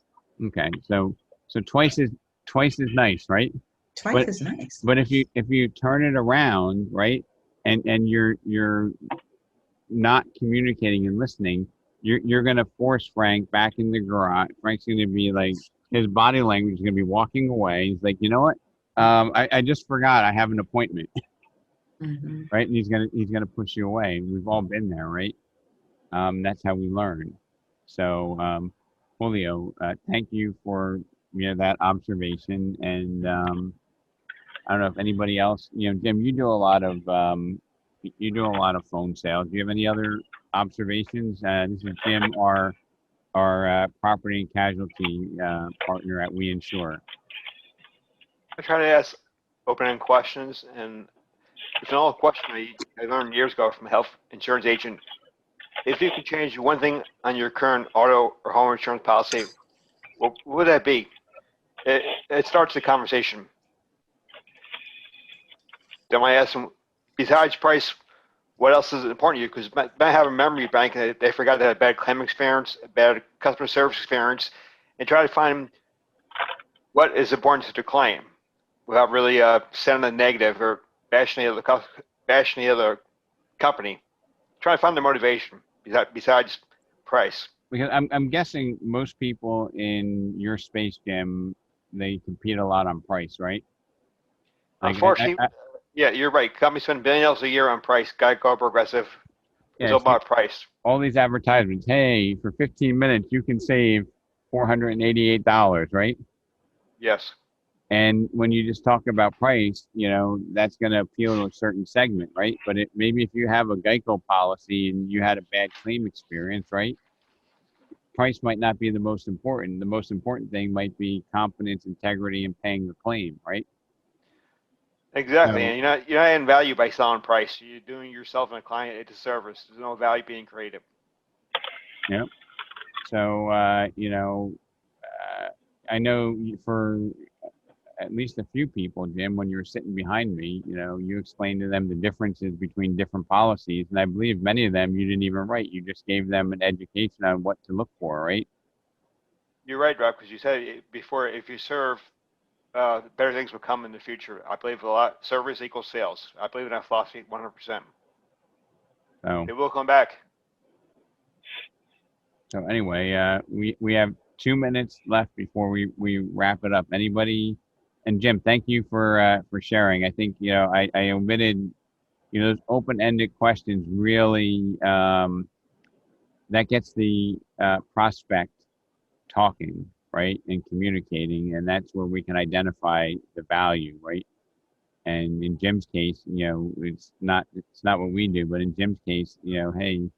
A: Okay, so twice as nice, right?
G: Twice as nice.
A: But if you turn it around, right, and you're not communicating and listening, you're gonna force Frank back in the garage. Frank's gonna be like, his body language is gonna be walking away. He's like, you know what? I just forgot I have an appointment.
G: Mm-hmm.
A: Right? And he's gonna push you away. We've all been there, right? That's how we learn. So, Julio, thank you for that observation. And I don't know if anybody else, Jim, you do a lot of phone sales. Do you have any other observations? This is Jim, our property and casualty partner at We Insure.
I: I try to ask open-ended questions, and it's an old question I learned years ago from a health insurance agent. If you could change one thing on your current auto or home insurance policy, what would that be? It starts the conversation. Then I ask them, besides price, what else is important to you? Because I have a memory bank, they forgot they had a bad claim experience, a bad customer service experience, and try to find what is important to the client without really sending a negative or bashing the other company. Try to find the motivation besides price.
A: Because I'm guessing most people in your space, Jim, they compete a lot on price, right? Like,
I: Unfortunately, yeah, you're right. Companies spend billions a year on price. Geico, Progressive. It's all about price.
A: All these advertisements. Hey, for 15 minutes, you can save $488, right?
I: Yes.
A: And when you just talk about price, that's going to appeal to a certain segment, right? But maybe if you have a Geico policy and you had a bad claim experience, right? Price might not be the most important. The most important thing might be confidence, integrity, and paying the claim, right?
I: Exactly.
A: So,
I: And you're not adding value by selling price. You're doing yourself and a client a disservice. There's no value being created.
A: yeah. So, I know for at least a few people, Jim, when you were sitting behind me, you explained to them the differences between different policies. And I believe many of them you didn't even write. You just gave them an education on what to look for, right?
I: You're right, Rob, because you said before, if you serve, better things will come in the future. I believe a lot. Service equals sales. I believe in that philosophy 100%.
A: So
I: It will come back.
A: So anyway, we have 2 minutes left before we wrap it up. Anybody? And Jim, thank you for sharing. I think I omitted those open-ended questions really that gets the prospect talking, right, and communicating, and that's where we can identify the value, right? And in Jim's case, it's not what we do, but in Jim's case, hey,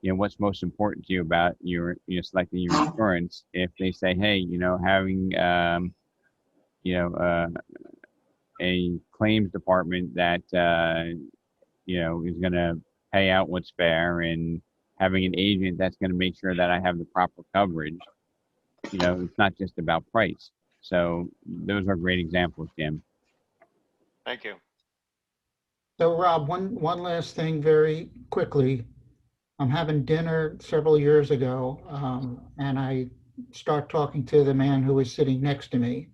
A: what's most important to you about your selecting your insurance? If they say, hey, having a claims department that is going to pay out what's fair, and having an agent that's going to make sure that I have the proper coverage, it's not just about price. So those are great examples, Jim.
I: Thank you.
E: So Rob, one last thing very quickly. I'm having dinner several years ago, and I start talking to the man who was sitting next to me.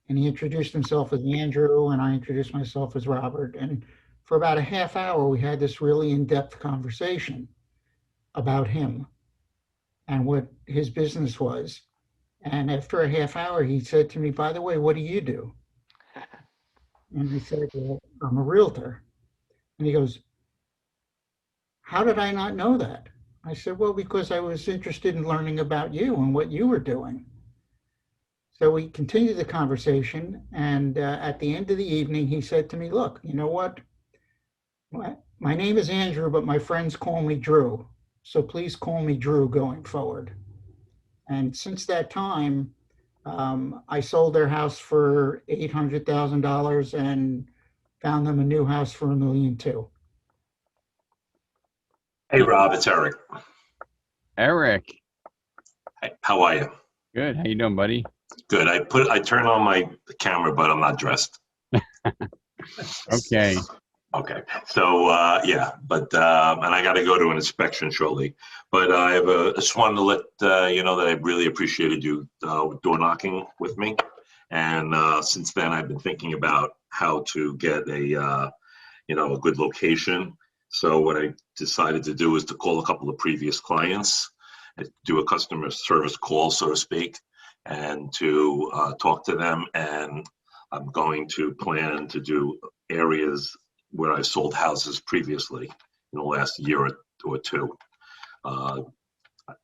E: And he introduced himself as Andrew, and I introduced myself as Robert. And for about a half hour, we had this really in-depth conversation about him and what his business was. And after a half hour, he said to me, by the way, what do you do? And I said, well, I'm a realtor. And he goes, how did I not know that? I said, well, because I was interested in learning about you and what you were doing. So we continued the conversation. And at the end of the evening, he said to me, look, you know what? My name is Andrew, but my friends call me Drew. So please call me Drew going forward. And since that time, I sold their house for $800,000 and found them a new house for $1.2 million.
J: Hey, Rob, it's Eric.
A: Eric,
J: Hey, how are you?
A: good. How you doing, buddy?
J: Good. I turned on my camera, but I'm not dressed.
A: Okay.
J: Okay. So yeah, but and I got to go to an inspection shortly. But I just wanted to let you know that I really appreciated you door knocking with me, and since then I've been thinking about how to get a a good location. So what I decided to do is to call a couple of previous clients, do a customer service call, so to speak, and to talk to them. And I'm going to plan to do areas where I sold houses previously in the last year or two.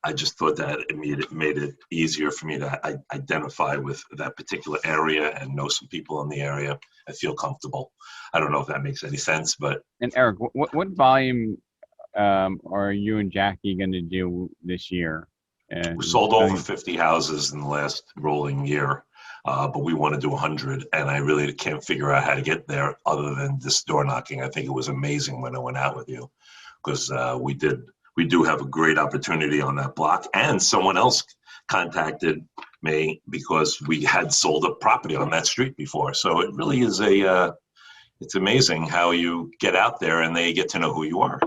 J: I just thought that it made it easier for me to identify with that particular area and know some people in the area. I feel comfortable. I don't know if that makes any sense, but.
A: And Eric, what volume are you and Jackie going to do this year?
J: We sold over 50 houses in the last rolling year, but we want to do 100, and I really can't figure out how to get there other than this door knocking. I think it was amazing when I went out with you, because we do have a great opportunity on that block, and someone else contacted me because we had sold a property on that street before. So it really is it's amazing how you get out there and they get to know who you are.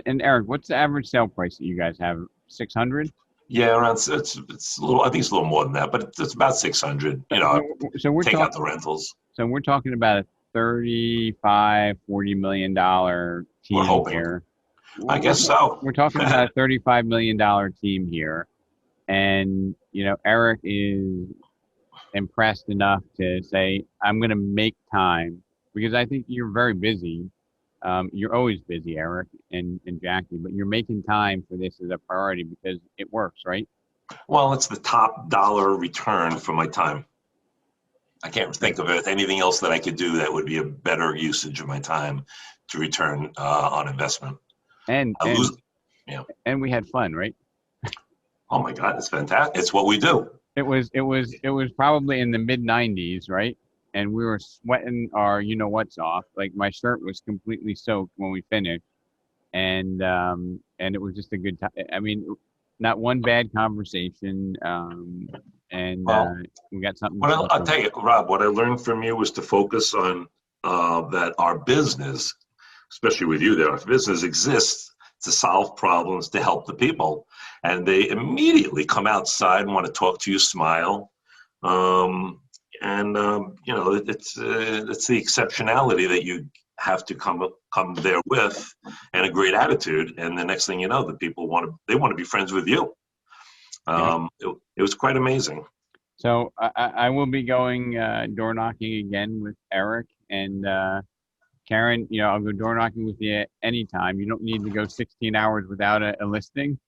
A: And Eric, what's the average sale price that you guys have? 600?
J: Yeah, around it's a little. I think it's a little more than that, but it's about 600. You know,
A: so we're
J: take out the rentals.
A: So we're talking about a $35-40 million team
J: We're hoping.
A: here.
J: I guess so.
A: We're talking about a $35 million team here, and Eric is impressed enough to say, "I'm going to make time," because I think you're very busy. You're always busy, Eric and Jackie, but you're making time for this as a priority because it works, right?
J: Well, it's the top dollar return for my time. I can't think of anything else that I could do that would be a better usage of my time to return on investment.
A: And we had fun, right?
J: Oh my God, it's fantastic! It's what we do.
A: It was probably in the mid '90s, right? And we were sweating our what's off. Like my shirt was completely soaked when we finished, and it was just a good time. I mean, not one bad conversation, and we got something.
J: Well, I'll tell you, Rob, what I learned from you was to focus on that our business, especially with you, that our business exists to solve problems, to help the people, and they immediately come outside and want to talk to you, smile. It's the exceptionality that you have to come there with, and a great attitude. And the next thing you know, the people want to be friends with you. It was quite amazing.
A: So I will be going door knocking again with Eric and Karen. I'll go door knocking with you anytime. You don't need to go 16 hours without a listing.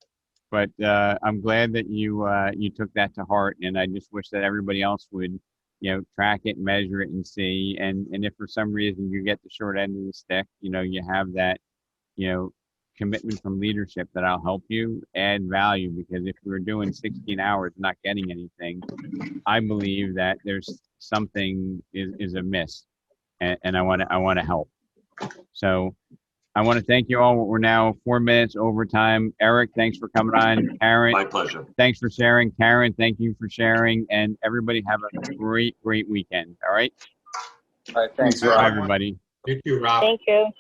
A: But I'm glad that you took that to heart, and I just wish that everybody else would track it, measure it, and see. And if for some reason you get the short end of the stick, you have that, commitment from leadership that I'll help you add value. Because if we're doing 16 hours not getting anything, I believe that there's something is amiss, and I want to help. So I want to thank you all. We're now 4 minutes over time. Eric, thanks for coming on. Karen,
J: my pleasure.
A: Thanks for sharing. Karen, thank you for sharing. And everybody have a great weekend. All right.
B: All right. Thanks,
A: Bye,
B: Rob.
A: everybody.
K: Thank you, Rob.
C: Thank you.